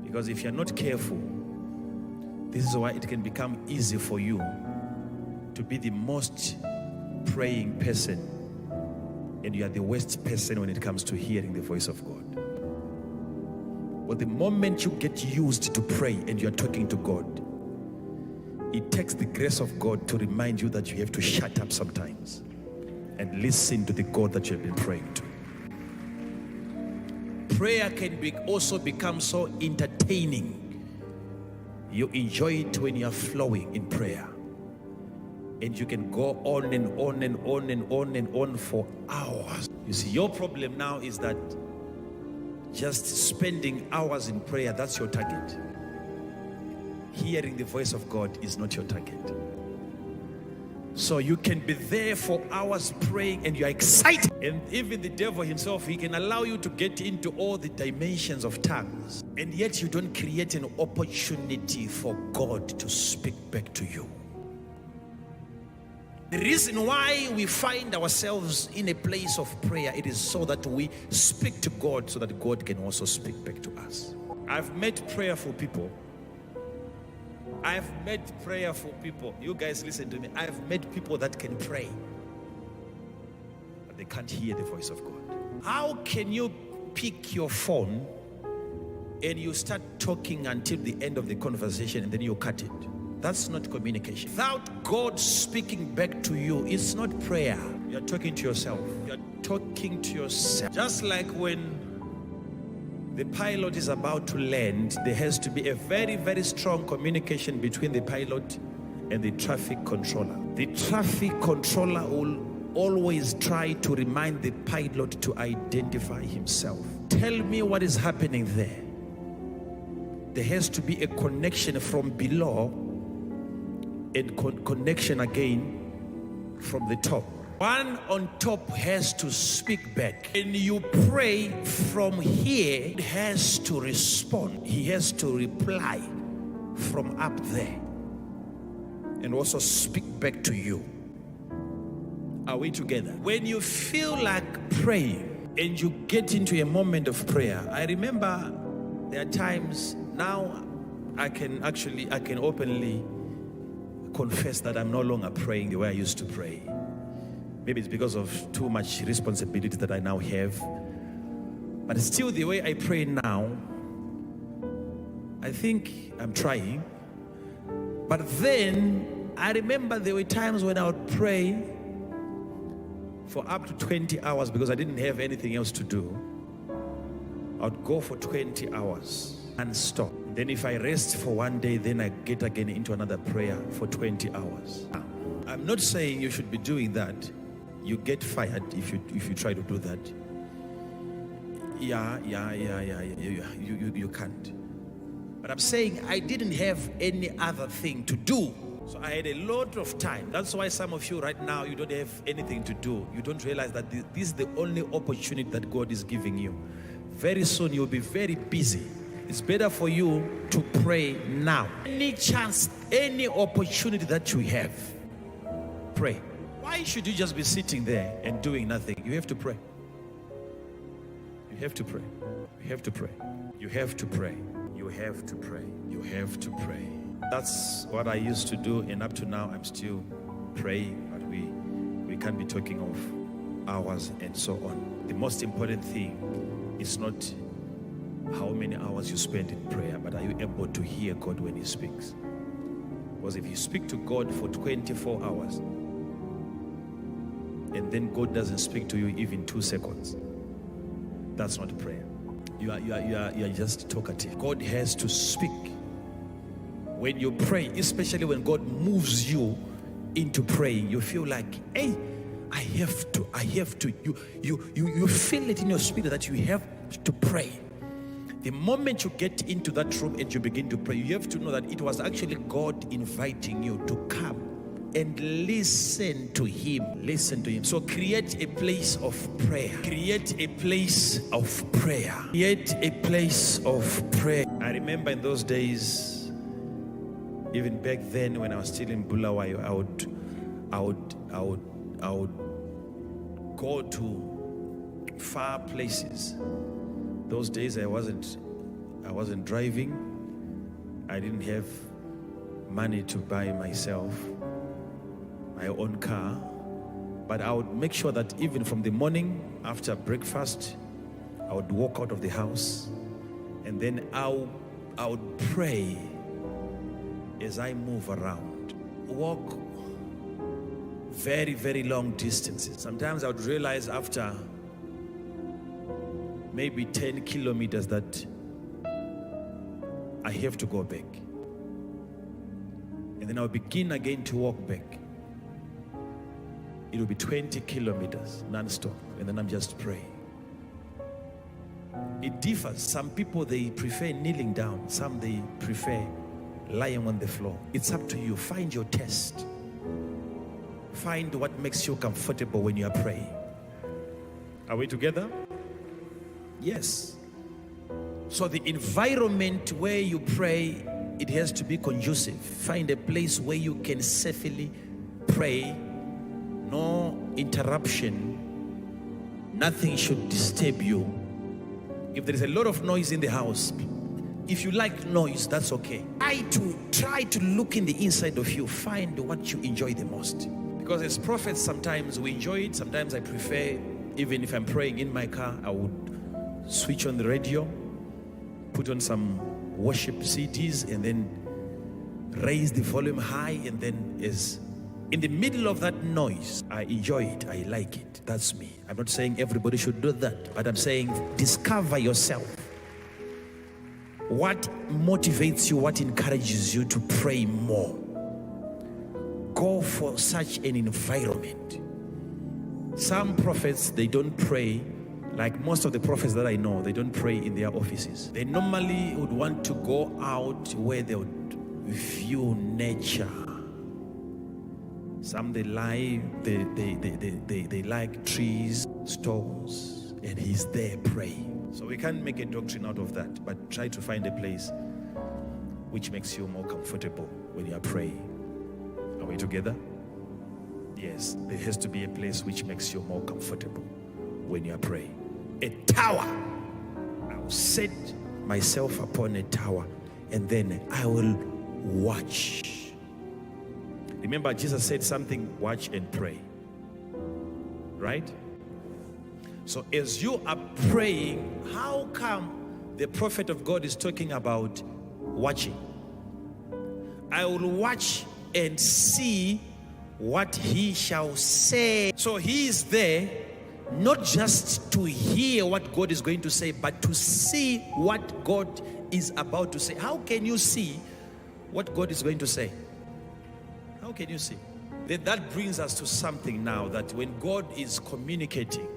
Because if you're not careful, this is why it can become easy for you to be the most praying person, and you are the worst person when it comes to hearing the voice of God. But the moment you get used to pray and you're talking to God, it takes the grace of God to remind you that you have to shut up sometimes and listen to the God that you have been praying to. Prayer can also become so entertaining. You enjoy it when you're flowing in prayer. And you can go on and on and on and on and on for hours. You see, your problem now is that just spending hours in prayer, that's your target. Hearing the voice of God is not your target. So you can be there for hours praying and you're excited. And even the devil himself, he can allow you to get into all the dimensions of tongues. And yet you don't create an opportunity for God to speak back to you. The reason why we find ourselves in a place of prayer, it is so that we speak to God so that God can also speak back to us. I've met prayerful people. You guys listen to me. I've met people that can pray, but they can't hear the voice of God. How can you pick your phone and you start talking until the end of the conversation and then you cut it? That's not communication. Without God speaking back to you, it's not prayer. You're talking to yourself. You're talking to yourself. Just like when the pilot is about to land, there has to be a very, very strong communication between the pilot and the traffic controller. The traffic controller will always try to remind the pilot to identify himself. Tell me what is happening there. There has to be a connection from below and connection again from the top. One on top has to speak back. And you pray from here, it has to respond. He has to reply from up there and also speak back to you. Are we together? When you feel like praying and you get into a moment of prayer, I remember there are times now I can openly confess that I'm no longer praying the way I used to pray. Maybe it's because of too much responsibility that I now have. But still, the way I pray now, I think I'm trying. But then, I remember there were times when I would pray for up to 20 hours because I didn't have anything else to do. I would go for 20 hours and stop. Then if I rest for one day, then I get again into another prayer for 20 hours. I'm not saying you should be doing that. You get fired if you try to do that. You can't. But I'm saying I didn't have any other thing to do. So I had a lot of time. That's why some of you right now, you don't have anything to do. You don't realize that this is the only opportunity that God is giving you. Very soon you'll be very busy. It's better for you to pray now. Any chance, any opportunity that you have, pray. Why should you just be sitting there and doing nothing? You have to pray. You have to pray. You have to pray. You have to pray. You have to pray. You have to pray. That's what I used to do, and up to now I'm still praying, but we can't be talking of hours and so on. The most important thing is not how many hours you spend in prayer, but are you able to hear God when He speaks? Because if you speak to God for 24 hours, and then God doesn't speak to you even 2 seconds, that's not prayer. You are just talkative. God has to speak. When you pray, especially when God moves you into praying, you feel like, hey, I have to. You feel it in your spirit that you have to pray. The moment you get into that room and you begin to pray, you have to know that it was actually God inviting you to come and listen to Him. Listen to Him. So create a place of prayer. Create a place of prayer. Create a place of prayer. I remember in those days, even back then when I was still in Bulawayo, I would go to far places. Those days I wasn't I wasn't driving. I didn't have money to buy myself my own car. But I would make sure that even from the morning after breakfast, I would walk out of the house, and then I would pray as I move around. Walk very, very long distances. Sometimes I would realize after maybe 10 kilometers that I have to go back. And then I'll begin again to walk back. It will be 20 kilometers non-stop, and then I'm just praying. It differs. Some people, they prefer kneeling down. Some, they prefer lying on the floor. It's up to you. Find your test. Find what makes you comfortable when you are praying. Are we together? Yes. So the environment where you pray, it has to be conducive. Find a place where you can safely pray. No interruption. Nothing should disturb you. If there is a lot of noise in the house, if you like noise, that's okay. Try to look in the inside of you. Find what you enjoy the most. Because as prophets, sometimes we enjoy it. Sometimes I prefer, even if I'm praying in my car, I would switch on the radio, put on some worship CDs, and then raise the volume high. And then as in the middle of that noise, I enjoy it. I like it. That's me. I'm not saying everybody should do that, but I'm saying discover yourself. What motivates you? What encourages you to pray more? Go for such an environment. Some prophets, they don't pray. Like most of the prophets that I know, they don't pray in their offices. They normally would want to go out where they would view nature. Some, they like trees, stones, and he's there praying. So we can't make a doctrine out of that, but try to find a place which makes you more comfortable when you are praying. Are we together? Yes, there has to be a place which makes you more comfortable when you are praying. A tower. I will set myself upon a tower, and then I will watch. Remember, Jesus said something, watch and pray. Right? So as you are praying, how come the prophet of God is talking about watching? I will watch and see what he shall say. So he is there not just to hear what God is going to say, but to see what God is about to say. How can you see what God is going to say? How can you see? That brings us to something now, that when God is communicating,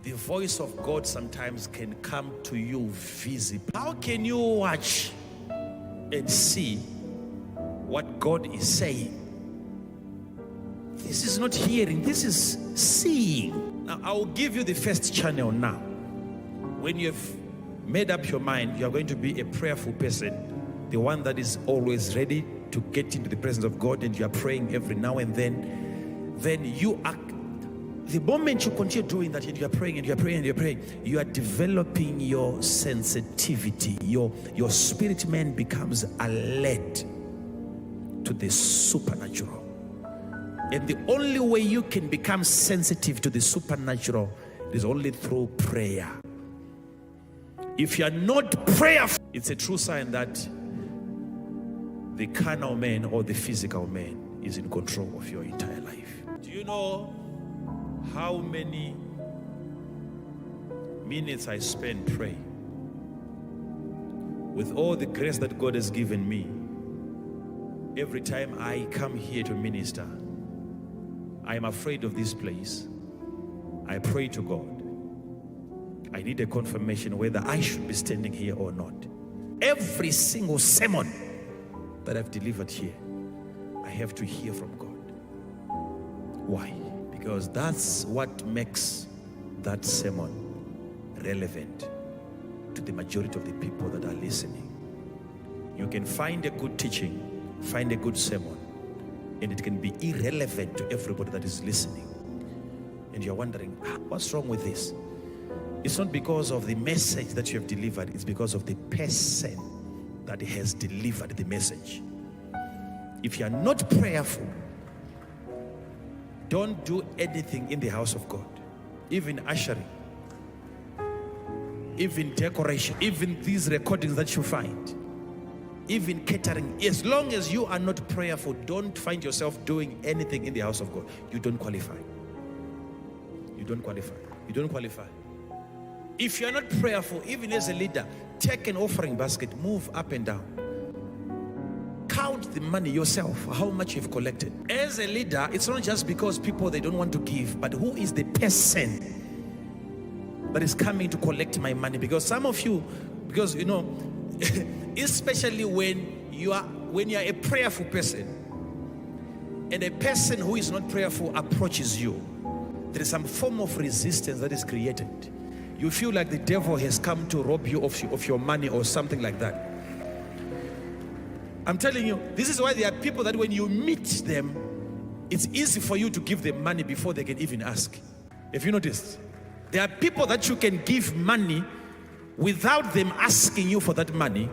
the voice of God sometimes can come to you visibly. How can you watch and see what God is saying? This is not hearing, this is seeing. Now, I will give you the first channel now. When you've made up your mind, you are going to be a prayerful person, the one that is always ready to get into the presence of God, and you are praying every now and then you are, the moment you continue doing that, and you are praying and you are praying and you are praying, you are developing your sensitivity. Your spirit man becomes alert to the supernatural. And the only way you can become sensitive to the supernatural is only through prayer. If you are not prayerful, it's a true sign that the carnal man or the physical man is in control of your entire life. Do you know how many minutes I spend praying? With all the grace that God has given me, every time I come here to minister, I am afraid of this place. I pray to God. I need a confirmation whether I should be standing here or not. Every single sermon that I've delivered here, I have to hear from God. Why? Because that's what makes that sermon relevant to the majority of the people that are listening. You can find a good teaching, find a good sermon, and it can be irrelevant to everybody that is listening. And you're wondering, what's wrong with this? It's not because of the message that you have delivered, it's because of the person that has delivered the message. If you are not prayerful, don't do anything in the house of God. Even ushering, even decoration, even these recordings that you find, even catering. As long as you are not prayerful, don't find yourself doing anything in the house of God. You don't qualify. You don't qualify. You don't qualify. If you're not prayerful, even as a leader, take an offering basket, move up and down. Count the money yourself, how much you've collected. As a leader, it's not just because people, they don't want to give, but who is the person that is coming to collect my money? Because some of you, because you know, especially when you are a prayerful person and a person who is not prayerful approaches you, there is some form of resistance that is created. You feel like the devil has come to rob you of your money or something like that. I'm telling you, this is why there are people that when you meet them, it's easy for you to give them money before they can even ask. Have you noticed? There are people that you can give money without them asking you for that money.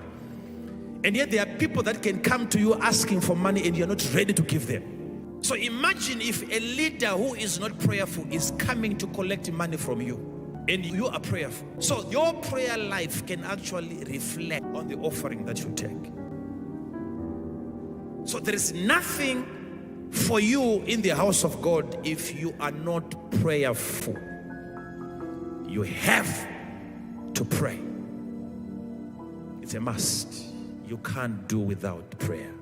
And yet there are people that can come to you asking for money and you're not ready to give them. So imagine if a leader who is not prayerful is coming to collect money from you and you are prayerful. So your prayer life can actually reflect on the offering that you take. So there is nothing for you in the house of God if you are not prayerful. You have to pray. It's a must. You can't do without prayer.